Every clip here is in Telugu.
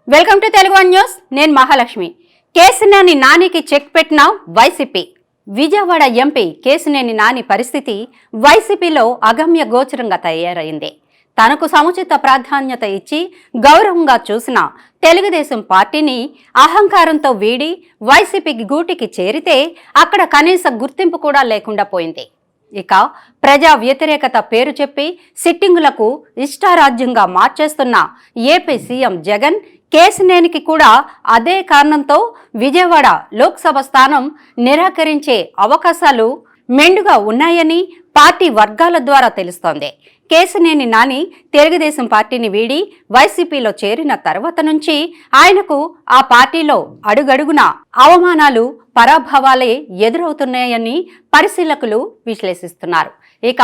Welcome to Telugu one news. నేను మహాలక్ష్మి. కేసినేని నానికి చెక్ పెట్టిన వైసీపీ. విజయవాడ ఎంపీ కేసినేని నాని పరిస్థితి వైసీపీలో అగమ్య గోచరంగా తయారైంది. తనకు సముచిత ప్రాధాన్యత ఇచ్చి గౌరవంగా చూసిన తెలుగుదేశం పార్టీని అహంకారంతో వీడి వైసీపీకి గూటికి చేరితే అక్కడ కనీస గుర్తింపు కూడా లేకుండా పోయింది. ఇక ప్రజా వ్యతిరేకత పేరు చెప్పి సిట్టింగులకు ఇష్టారాజ్యంగా మార్చేస్తున్న ఏపీ సీఎం జగన్ కేసినేనికి కూడా అదే కారణంతో విజయవాడ లోక్సభ స్థానం నిరాకరించే అవకాశాలు మెండుగా ఉన్నాయని పార్టీ వర్గాల ద్వారా తెలుస్తోంది. కేసినేని నాని తెలుగుదేశం పార్టీని వీడి వైసీపీలో చేరిన తర్వాత నుంచి ఆయనకు ఆ పార్టీలో అడుగడుగున అవమానాలు, పరాభవాలే ఎదురవుతున్నాయని పరిశీలకులు విశ్లేషిస్తున్నారు. ఇక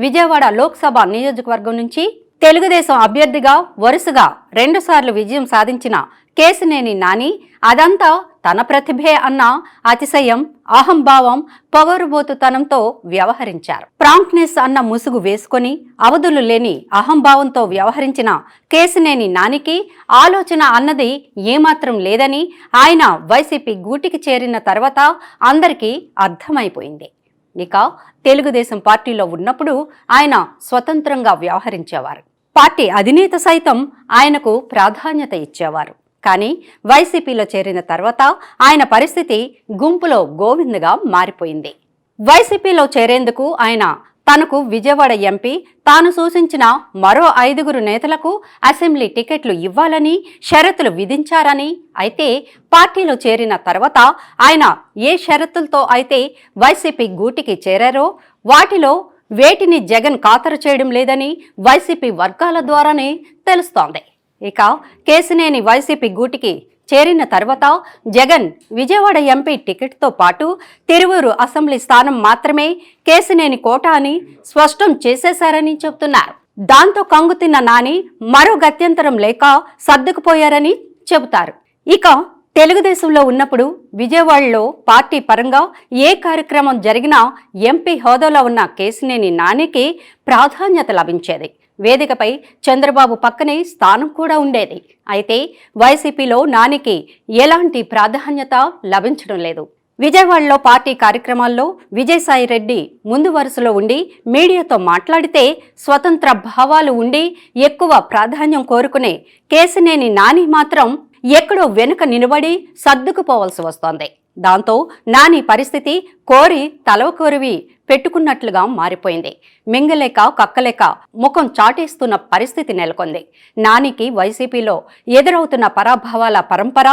విజయవాడ లోక్సభ నియోజకవర్గం నుంచి తెలుగుదేశం అభ్యర్థిగా వరుసగా 2 సార్లు విజయం సాధించిన కేసినేని నాని అదంతా తన ప్రతిభే అన్న అతిశయం, అహంభావం, పొగరుబోతుతనంతో వ్యవహరించారు. ప్రాంక్నెస్ అన్న ముసుగు వేసుకొని అవధులు లేని అహంభావంతో వ్యవహరించిన కేసినేని నానికి ఆలోచన అన్నది ఏమాత్రం లేదని ఆయన వైసీపీ గూటికి చేరిన తర్వాత అందరికీ అర్థమైపోయింది. ఇక తెలుగుదేశం పార్టీలో ఉన్నప్పుడు ఆయన స్వతంత్రంగా వ్యవహరించేవారు. పార్టీ అధినేత సైతం ఆయనకు ప్రాధాన్యత ఇచ్చేవారు. కానీ వైసీపీలో చేరిన తర్వాత ఆయన పరిస్థితి గుంపులో గోవిందగా మారిపోయింది. వైసీపీలో చేరేందుకు ఆయన తనకు విజయవాడ ఎంపీ తాను సూచించిన మరో 5 నేతలకు అసెంబ్లీ టికెట్లు ఇవ్వాలని షరతులు విధించారని, అయితే పార్టీలో చేరిన తర్వాత ఆయన ఏ షరతులతో అయితే వైసీపీ గూటికి చేరారో వాటిలో వేటిని జగన్ ఖాతరు చేయడం లేదని వైసీపీ వర్గాల ద్వారానే తెలుస్తోంది. ఇక కేసినేని వైసీపీ గూటికి చేరిన తర్వాత జగన్ విజయవాడ ఎంపీ టికెట్తో పాటు తిరువూరు అసెంబ్లీ స్థానం మాత్రమే కేసినేని కోట అని స్పష్టం చేసేశారని చెబుతున్నారు. దాంతో కంగుతిన్న నాని మరో గత్యంతరం లేక సర్దుకుపోయారని చెబుతారు. ఇక తెలుగుదేశంలో ఉన్నప్పుడు విజయవాడలో పార్టీ పరంగా ఏ కార్యక్రమం జరిగినా ఎంపీ హోదాలో ఉన్న కేసినేని నానికి ప్రాధాన్యత లభించేది. వేదికపై చంద్రబాబు పక్కనే స్థానం కూడా ఉండేది. అయితే వైసీపీలో నానికి ఎలాంటి ప్రాధాన్యత లభించడం లేదు. విజయవాడలో పార్టీ కార్యక్రమాల్లో విజయసాయి రెడ్డి ముందు వరుసలో ఉండి మీడియాతో మాట్లాడితే స్వతంత్ర భావాలు ఉండి ఎక్కువ ప్రాధాన్యం కోరుకునే కేసినేని నాని మాత్రం ఎక్కడో వెనుక నిలబడి సర్దుకుపోవలసి వస్తోంది. దాంతో నాని పరిస్థితి కోరి తలవకొరివి పెట్టుకున్నట్లుగా మారిపోయింది. మింగలేక కక్కలేక ముఖం చాటేస్తున్న పరిస్థితి నెలకొంది. నానికి వైసీపీలో ఎదురవుతున్న పరాభవాల పరంపర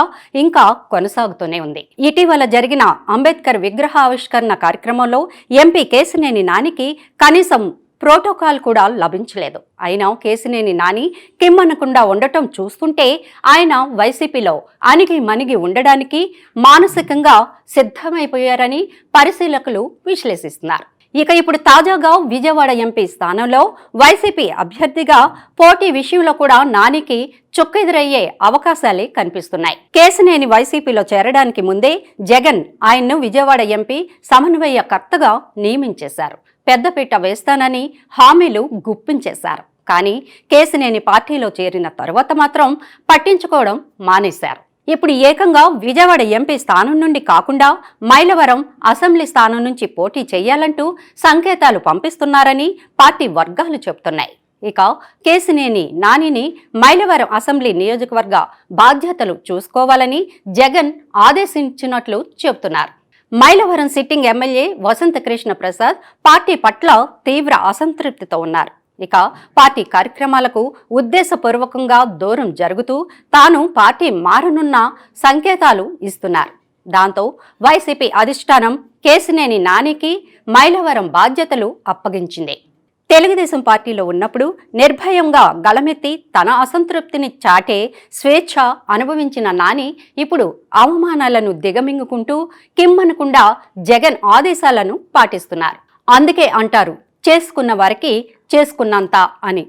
ఇంకా కొనసాగుతూనే ఉంది. ఇటీవల జరిగిన అంబేద్కర్ విగ్రహ ఆవిష్కరణ కార్యక్రమంలో ఎంపీ కేసినేని నానికి కనీసం ప్రోటోకాల్ కూడా లభించలేదు. అయినా కేసినేని నాని కిమ్మనకుండా ఉండటం చూస్తుంటే ఆయన వైసీపీలో అణిగి మణిగి ఉండడానికి మానసికంగా సిద్ధమైపోయారని పరిశీలకులు విశ్లేషిస్తున్నారు. ఇక ఇప్పుడు తాజాగా విజయవాడ ఎంపీ స్థానంలో వైసీపీ అభ్యర్థిగా పోటీ విషయంలో కూడా నానికి చుక్కెదురయ్యే అవకాశాలే కనిపిస్తున్నాయి. కేసినేని వైసీపీలో చేరడానికి ముందే జగన్ ఆయన్ను విజయవాడ ఎంపీ సమన్వయకర్తగా నియమించేశారు. పెద్దపీట వేస్తానని హామీలు గుప్పించేశారు. కానీ కేసినేని పార్టీలో చేరిన తరువాత మాత్రం పట్టించుకోవడం మానేశారు. ఇప్పుడు ఏకంగా విజయవాడ ఎంపీ స్థానం నుండి కాకుండా మైలవరం అసెంబ్లీ స్థానం నుంచి పోటీ చేయాలంటూ సంకేతాలు పంపిస్తున్నారని పార్టీ వర్గాలు చెబుతున్నాయి. ఇక కేసినేని నానిని మైలవరం అసెంబ్లీ నియోజకవర్గ బాధ్యతలు చూసుకోవాలని జగన్ ఆదేశించినట్లు చెబుతున్నారు. మైలవరం సిట్టింగ్ ఎమ్మెల్యే వసంత కృష్ణ ప్రసాద్ పార్టీ పట్ల తీవ్ర అసంతృప్తితో ఉన్నారు. ఇక పార్టీ కార్యక్రమాలకు ఉద్దేశపూర్వకంగా దూరం జరుగుతూ తాను పార్టీ మారనున్న సంకేతాలు ఇస్తున్నారు. దాంతో వైసీపీ అధిష్టానం కేసినేని నానికి మైలవరం బాధ్యతలు అప్పగించింది. తెలుగుదేశం పార్టీలో ఉన్నప్పుడు నిర్భయంగా గళమెత్తి తన అసంతృప్తిని చాటే స్వేచ్ఛ అనుభవించిన నాని ఇప్పుడు అవమానాలను దిగమింగుకుంటూ కిమ్మనకుండా జగన్ ఆదేశాలను పాటిస్తున్నారు. అందుకే అంటారు చేసుకున్న వారికి చేసుకున్నంత అని.